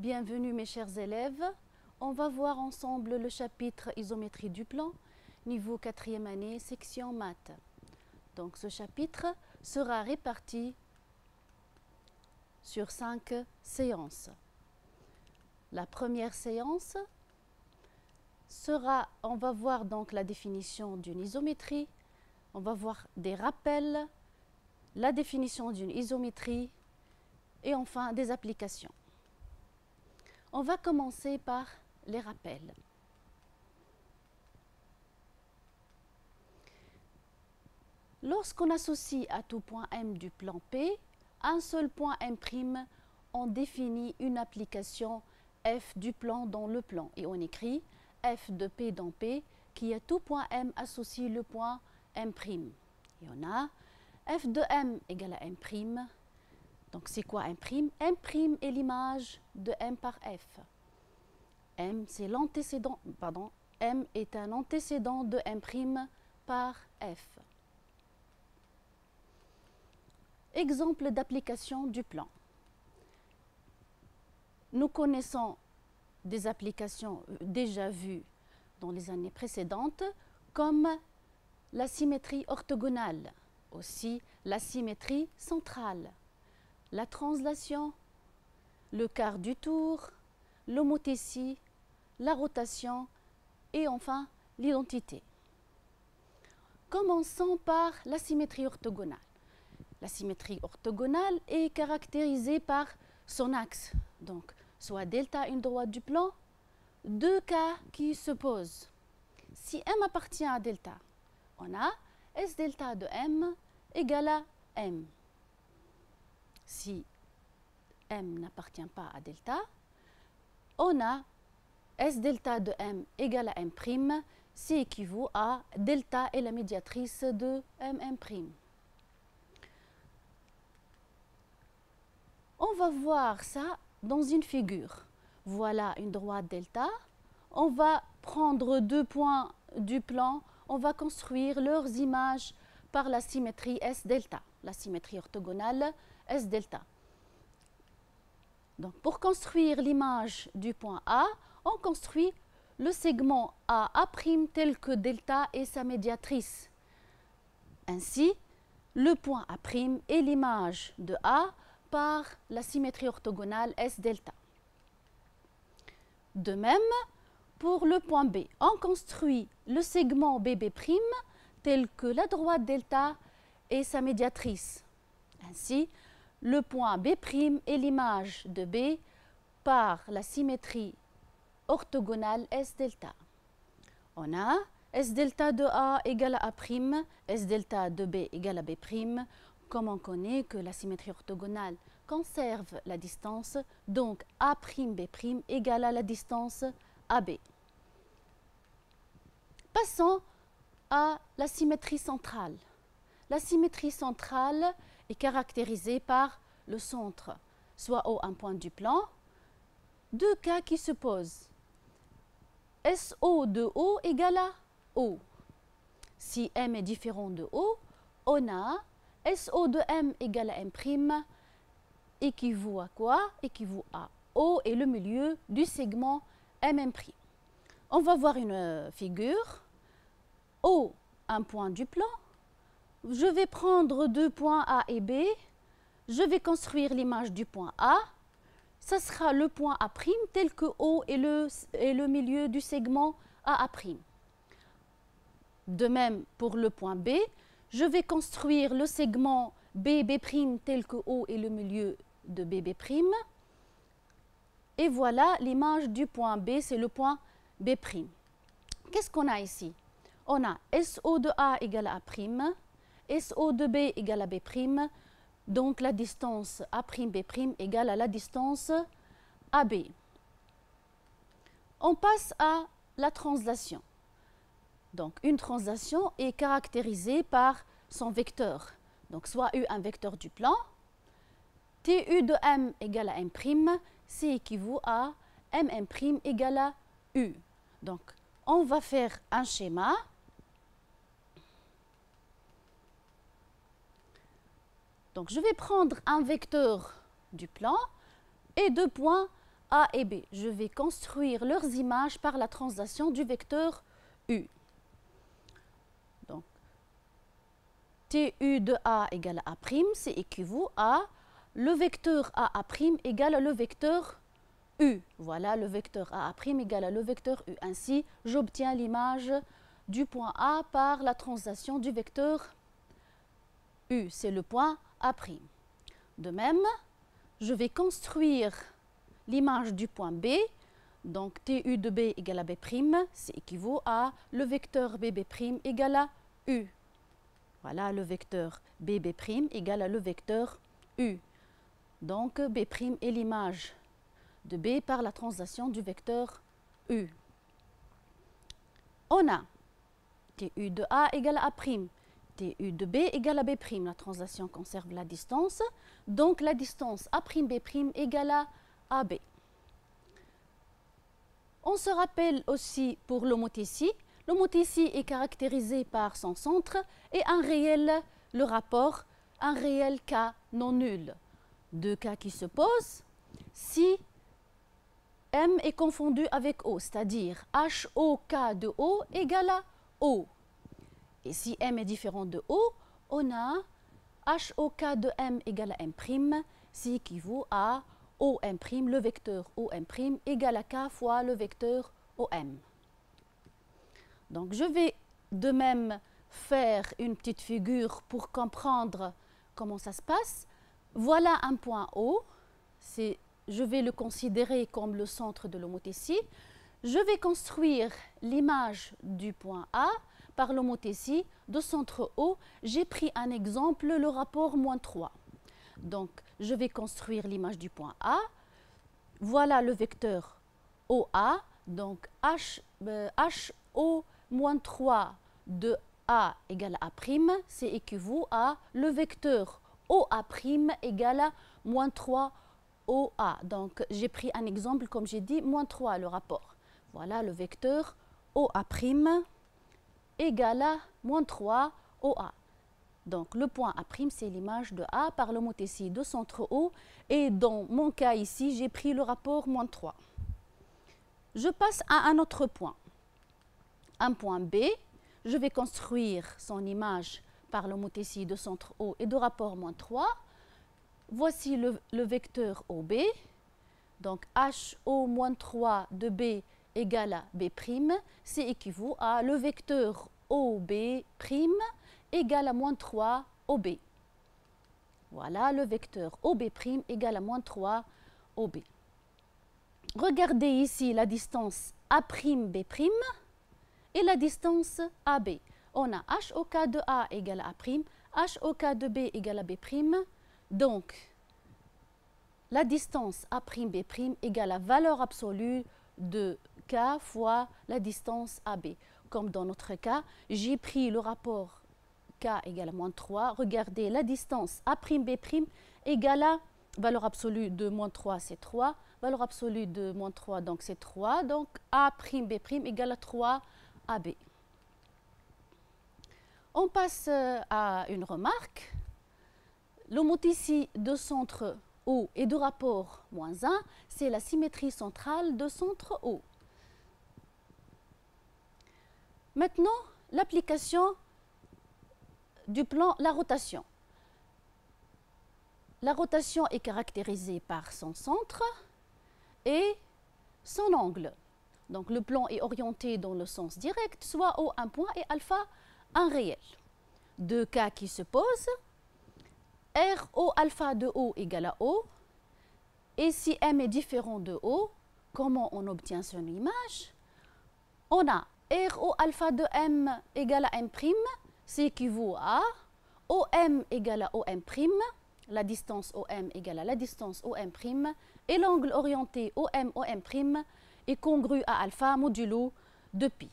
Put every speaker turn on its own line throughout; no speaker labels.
Bienvenue mes chers élèves. On va voir ensemble le chapitre isométrie du plan, niveau 4e année, section maths. Donc ce chapitre sera réparti sur 5 séances. La première séance sera, on va voir donc la définition d'une isométrie, on va voir des rappels, la définition d'une isométrie et enfin des applications. On va commencer par les rappels. Lorsqu'on associe à tout point M du plan P un seul point M', on définit une application f du plan dans le plan et on écrit f de P dans P qui à tout point M associe le point M'. Et on a f de M égale à M'. Donc c'est quoi M'? M' est l'image de M par F. M c'est l'antécédent, pardon, M est un antécédent de M' par F. Exemple d'application du plan. Nous connaissons des applications déjà vues dans les années précédentes, comme la symétrie orthogonale, aussi la symétrie centrale, la translation, le quart du tour, l'homothétie, la rotation et enfin l'identité. Commençons par la symétrie orthogonale. La symétrie orthogonale est caractérisée par son axe. Donc, soit delta une droite du plan, deux cas qui se posent. Si M appartient à delta, on a S delta de M égale à M. Si M n'appartient pas à delta, on a S delta de M égale à M', c'est équivaut à delta est la médiatrice de M'. On va voir ça dans une figure. Voilà une droite delta. On va prendre deux points du plan. On va construire leurs images par la symétrie S delta, la symétrie orthogonale S delta. Donc, pour construire l'image du point A, on construit le segment AA' tel que delta est sa médiatrice. Ainsi, le point A' est l'image de A par la symétrie orthogonale S delta. De même, pour le point B, on construit le segment BB' tel que la droite delta est sa médiatrice. Ainsi, le point B' est l'image de B par la symétrie orthogonale S delta. On a S delta de A égale à A', S delta de B égale à B', comme on connaît que la symétrie orthogonale conserve la distance, donc A'B' égale à la distance AB. Passons à la symétrie centrale. La symétrie centrale est caractérisée par le centre, soit O un point du plan, deux cas qui se posent. SO de O égale à O. Si M est différent de O, on a SO de M égale à M', équivaut à quoi? Équivaut à O et le milieu du segment M'. On va voir une figure. O, un point du plan. Je vais prendre deux points A et B. Je vais construire l'image du point A. Ça sera le point A' tel que O est le milieu du segment AA'. De même pour le point B, je vais construire le segment BB' tel que O est le milieu de BB'. Et voilà l'image du point B, c'est le point B'. Qu'est-ce qu'on a ici? On a SO de A égale à A', SO de B égale à B', donc la distance A'B' égale à la distance AB. On passe à la translation. Donc une translation est caractérisée par son vecteur. Donc soit U un vecteur du plan, TU de M égale à M', c'est équivaut à MM' égale à U. Donc on va faire un schéma. Donc je vais prendre un vecteur du plan et deux points A et B. Je vais construire leurs images par la translation du vecteur U. Donc, TU de A égale A', c'est équivaut à le vecteur AA' égale le vecteur U. Voilà, le vecteur AA' égale le vecteur U. Ainsi, j'obtiens l'image du point A par la translation du vecteur U. C'est le point A'. De même, je vais construire l'image du point B. Donc, TU de B égale à B', c'est équivaut à le vecteur BB' égale à U. Voilà, le vecteur BB' égale à le vecteur U. Donc, B' est l'image de B par la translation du vecteur U. On a TU de A égale à A', TU de B égale à B'. La translation conserve la distance. Donc, la distance A'B' égale à AB. On se rappelle aussi pour l'homothétie. L'homothétie est caractérisée par son centre et un réel, le rapport, un réel K non nul. Deux cas qui se posent si M est confondu avec O, c'est-à-dire HOK de O égale à O. Et si M est différent de O, on a HOK de M égale à M', c'est équivaut à OM', le vecteur OM' égale à K fois le vecteur OM. Donc je vais de même faire une petite figure pour comprendre comment ça se passe. Voilà un point O, je vais le considérer comme le centre de l'homothétie. Je vais construire l'image du point A par l'homothétie de centre O. J'ai pris un exemple, le rapport -3. Donc, je vais construire l'image du point A. Voilà le vecteur OA. Donc, HO-3 de A égale à A', c'est équivaut à le vecteur OA' égale à -3 OA. Donc, j'ai pris un exemple, comme j'ai dit, -3, le rapport. Voilà le vecteur OA' égale à -3 OA. Donc, le point A', c'est l'image de A par l'homothétie de centre O. Et dans mon cas ici, j'ai pris le rapport -3. Je passe à un autre point. Un point B, je vais construire son image par l'homothétie de centre O et de rapport -3. Voici le vecteur OB. Donc, HO-3 de B égale à B', c'est équivaut à le vecteur OB' égale à -3 OB. Voilà le vecteur OB' égale à -3 OB. Regardez ici la distance A'B' et la distance AB. On a HOK de A égale à A', HOK de B égale à B'. Donc, la distance A'B' égale la valeur absolue de K fois la distance AB. Comme dans notre cas, j'ai pris le rapport K égale à -3. Regardez, la distance A'B' égale à valeur absolue de -3, c'est 3. Valeur absolue de -3, donc c'est 3. Donc, A'B' égale à 3 AB. On passe à une remarque. L'homothétie de centre O et de rapport -1, c'est la symétrie centrale de centre O. Maintenant, l'application du plan, la rotation. La rotation est caractérisée par son centre et son angle. Donc, le plan est orienté dans le sens direct, soit O un point et alpha un réel. Deux cas qui se posent. RO alpha de O égale à O. Et si M est différent de O, comment on obtient son image? On a RO alpha de M égale à M', c'est équivaut à OM égale à OM', la distance OM égale à la distance OM', et l'angle orienté OM est congru à alpha modulo de pi.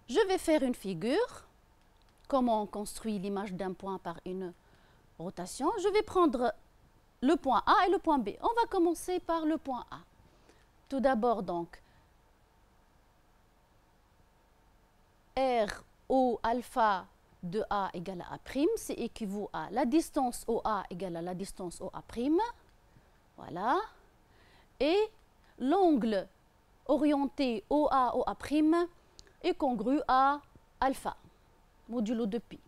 Je vais faire une figure. Comment on construit l'image d'un point par une rotation? Je vais prendre le point A et le point B. On va commencer par le point A. Tout d'abord, donc, RO alpha de A égale à A', c'est équivaut à la distance OA égale à la distance OA'. Voilà. Et l'angle orienté OA, OA' est congru à alpha, modulo de pi.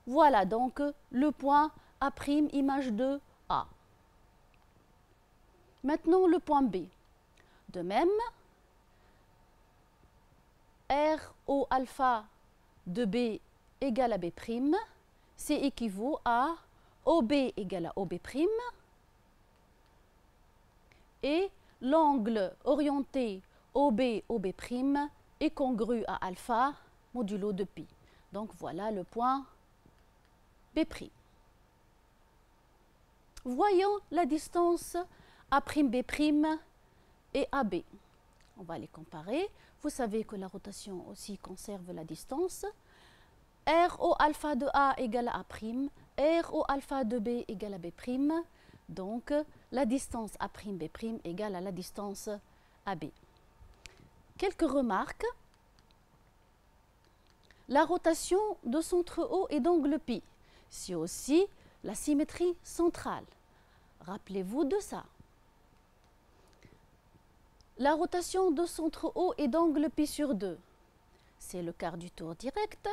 Voilà donc le point A', image de A. Maintenant le point B. De même, RO alpha de B égale à B', c'est équivaut à OB égale à OB', et l'angle orienté OB, OB' est congru à alpha modulo de pi. Donc voilà le point B'. Voyons la distance A'B' et AB. On va les comparer. Vous savez que la rotation aussi conserve la distance. RO alpha de A égale à A', RO alpha de B égale à B'. Donc la distance A'B' égale à la distance AB. Quelques remarques. La rotation de centre O est d'angle pi. C'est aussi la symétrie centrale. Rappelez-vous de ça. La rotation de centre O est d'angle pi sur 2. C'est le quart du tour direct.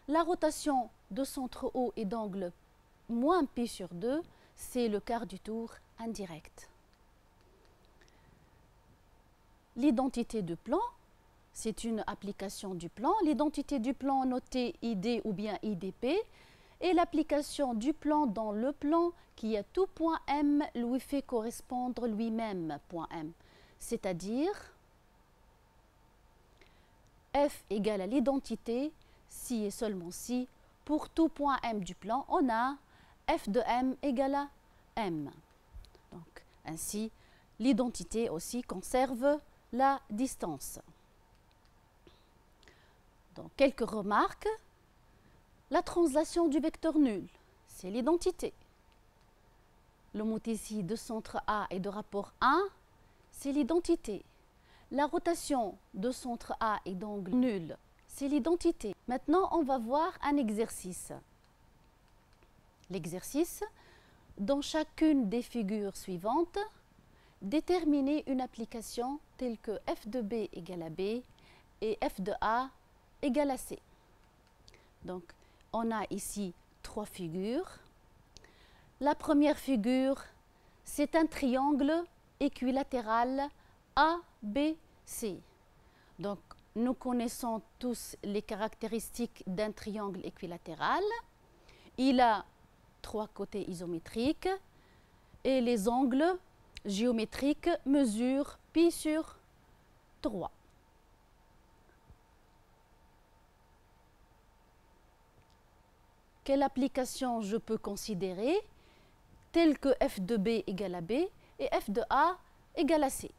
La rotation de centre O est d'angle moins pi sur 2. C'est le quart du tour indirect. L'identité du plan, c'est une application du plan. L'identité du plan notée ID ou bien IDP est l'application du plan dans le plan qui à tout point M lui fait correspondre lui-même point M. C'est-à-dire F égale à l'identité si et seulement si pour tout point M du plan, on a F de M égale à M. Donc, ainsi, l'identité aussi conserve la distance. Donc, quelques remarques. La translation du vecteur nul, c'est l'identité. Le mot ici de centre A et de rapport 1, c'est l'identité. La rotation de centre A et d'angle nul, c'est l'identité. Maintenant, on va voir un exercice. L'exercice, dans chacune des figures suivantes, déterminer une application telle que f de B égale à B et f de A égale à C. Donc, on a ici 3 figures. La première figure, c'est un triangle équilatéral ABC. Donc, nous connaissons tous les caractéristiques d'un triangle équilatéral. Il a 3 côtés isométriques et les angles géométriques mesurent pi sur 3. Quelle application je peux considérer telle que f de B égale à B et f de A égale à C?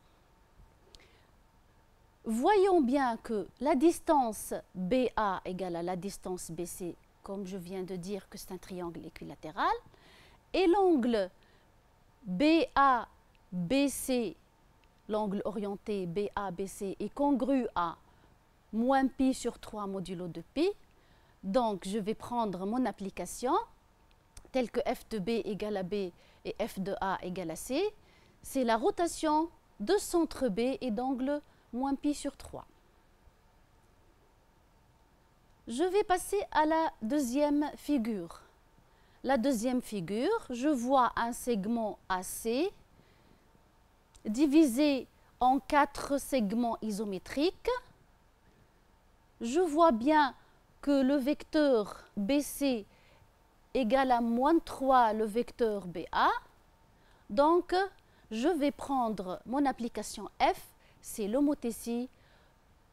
Voyons bien que la distance BA égale à la distance BC, comme je viens de dire que c'est un triangle équilatéral, et l'angle BABC, l'angle orienté BABC est congru à moins pi sur 3 modulo de pi. Donc, je vais prendre mon application telle que f de B égale à B et f de A égale à C. C'est la rotation de centre B et d'angle moins pi sur 3. Je vais passer à la deuxième figure. La deuxième figure, je vois un segment AC divisé en 4 segments isométriques. Je vois bien que le vecteur BC égale à moins 3 le vecteur BA. Donc, je vais prendre mon application F, c'est l'homothétie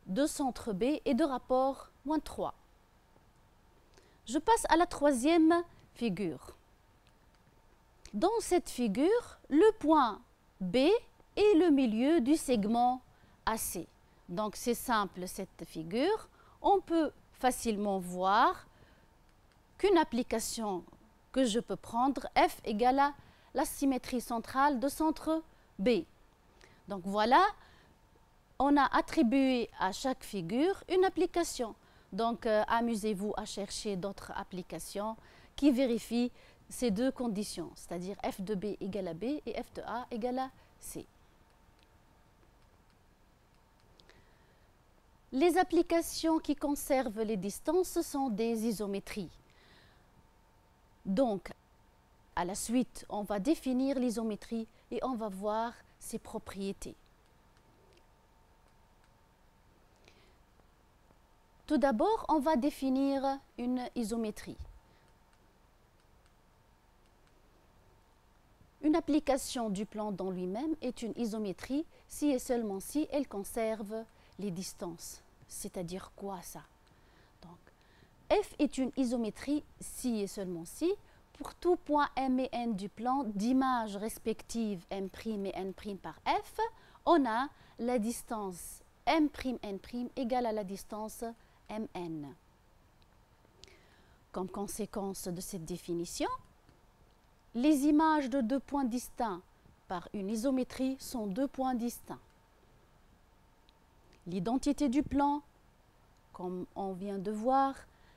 de centre B et de rapport moins 3. Je passe à la troisième figure. Dans cette figure, le point B est le milieu du segment AC. Donc, c'est simple cette figure. On peut facilement voir qu'une application que je peux prendre, F égale à la symétrie centrale de centre B. Donc voilà, on a attribué à chaque figure une application. Donc amusez-vous à chercher d'autres applications qui vérifient ces deux conditions, c'est-à-dire F de B égale à B et F de A égale à C. Les applications qui conservent les distances sont des isométries. Donc, à la suite, on va définir l'isométrie et on va voir ses propriétés. Tout d'abord, on va définir une isométrie. Une application du plan dans lui-même est une isométrie si et seulement si elle conserve les distances. C'est-à-dire quoi ça? Donc, F est une isométrie si et seulement si pour tout point M et N du plan d'image respective M' et N' par F, on a la distance M', N' égale à la distance Mn. Comme conséquence de cette définition, les images de deux points distincts par une isométrie sont deux points distincts. L'identité du plan, comme on vient de voir,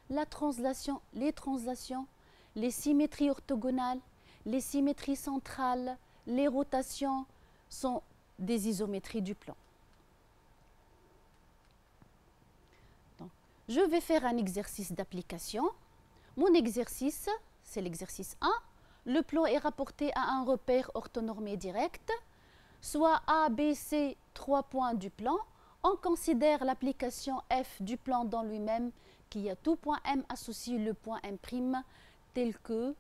la translation, les symétries orthogonales, les symétries centrales, les rotations sont des isométries du plan. Donc, je vais faire un exercice d'application. Mon exercice, c'est l'exercice 1. Le plan est rapporté à un repère orthonormé direct, soit A, B, C, 3 points du plan. On considère l'application F du plan dans lui-même qui a tout point M associe le point M' tel que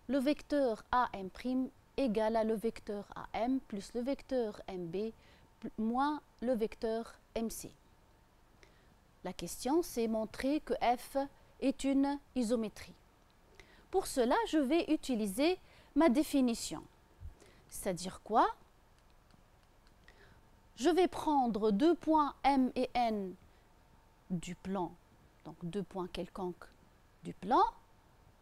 le vecteur AM' égale à le vecteur AM plus le vecteur MB moins le vecteur MC. La question, c'est montrer que F est une isométrie. Pour cela, je vais utiliser ma définition. C'est-à-dire quoi? Je vais prendre deux points M et N du plan, donc deux points quelconques du plan,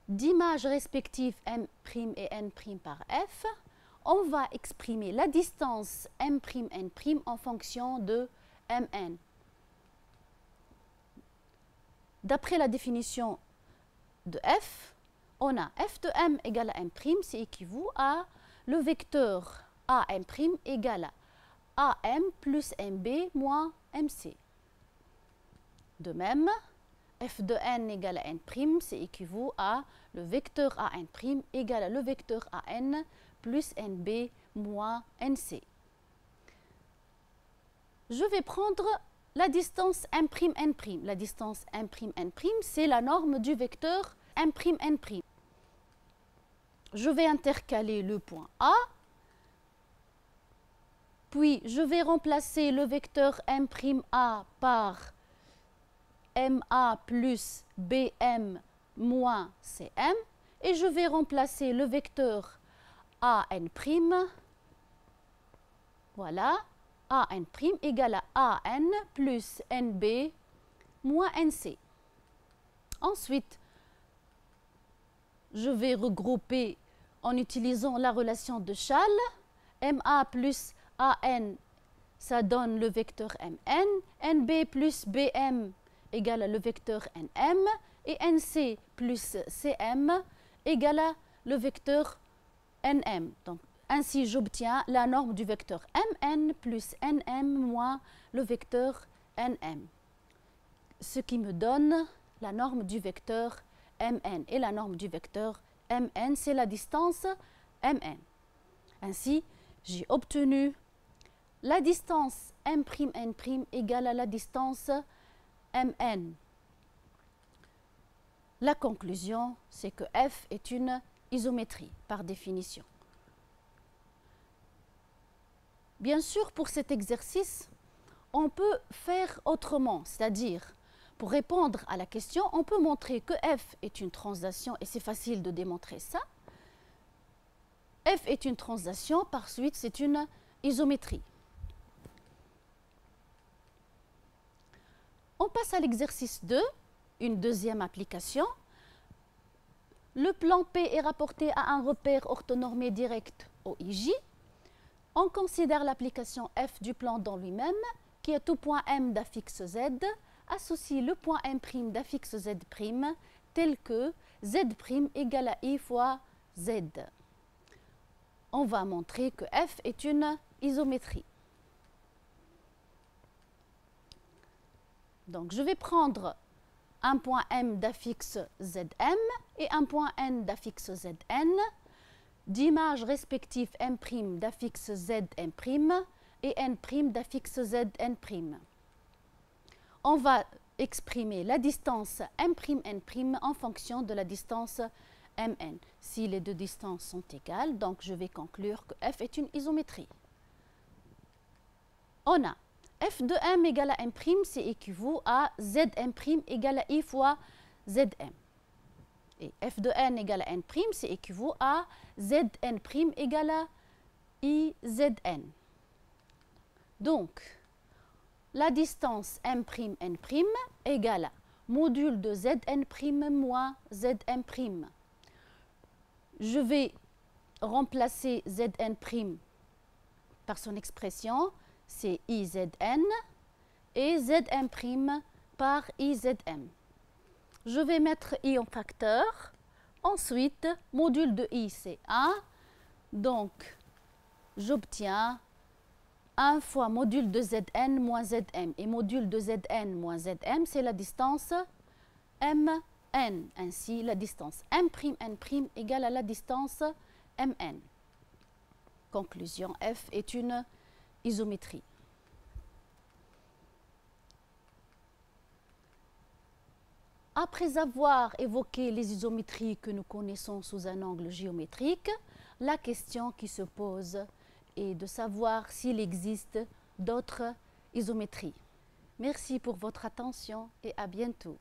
d'images respectives M' et N' par F. On va exprimer la distance M', N' en fonction de Mn. D'après la définition de F, on a f de m égale à m', c'est équivaut à le vecteur am' égale à am plus mb moins mc. De même, f de n égale à n', c'est équivaut à le vecteur an' égale à le vecteur an plus nb moins nc. Je vais prendre la distance m', n'. La distance m', n', c'est la norme du vecteur m', n'. Je vais intercaler le point A, puis je vais remplacer le vecteur m'A par MA plus BM moins CM, et je vais remplacer le vecteur AN', voilà, AN' égale à AN plus NB moins NC. Ensuite, je vais regrouper en utilisant la relation de Schall. MA plus AN, ça donne le vecteur MN. NB plus BM égale à le vecteur NM. Et NC plus CM égale à le vecteur NM. Donc, ainsi, j'obtiens la norme du vecteur MN plus NM moins le vecteur NM. Ce qui me donne la norme du vecteur Mn. Et la norme du vecteur Mn, c'est la distance Mn. Ainsi, j'ai obtenu la distance M', N' égale à la distance Mn. La conclusion, c'est que F est une isométrie, par définition. Bien sûr, pour cet exercice, on peut faire autrement, c'est-à-dire, pour répondre à la question, on peut montrer que F est une translation, et c'est facile de démontrer ça. F est une translation, par suite, c'est une isométrie. On passe à l'exercice 2, une deuxième application. Le plan P est rapporté à un repère orthonormé direct OIJ. On considère l'application F du plan dans lui-même, qui a tout point M d'affixe Z, associe le point M' d'affixe Z', tel que Z' égale à I fois Z. On va montrer que F est une isométrie. Donc, je vais prendre un point M d'affixe Zm et un point N d'affixe Zn, d'images respectives M' d'affixe Zm' et N' d'affixe Zn'. On va exprimer la distance M'N' en fonction de la distance Mn. Si les deux distances sont égales, donc je vais conclure que F est une isométrie. On a f de m égale à m', c'est équivaut à zm' égale à i fois zm. Et f de n égale à n', c'est équivaut à zn' égale à izn. Donc, la distance m'N' égale à module de zn' moins zm'. Je vais remplacer zn' par son expression, c'est izn, et zm' par izm. Je vais mettre i en facteur. Ensuite, module de i, c'est 1. Donc, j'obtiens 1 fois module de zn moins zm. Et module de zn moins zm, c'est la distance mn. Ainsi, la distance m'N' égale à la distance mn. Conclusion, F est une isométrie. Après avoir évoqué les isométries que nous connaissons sous un angle géométrique, la question qui se pose est de savoir s'il existe d'autres isométries. Merci pour votre attention et à bientôt.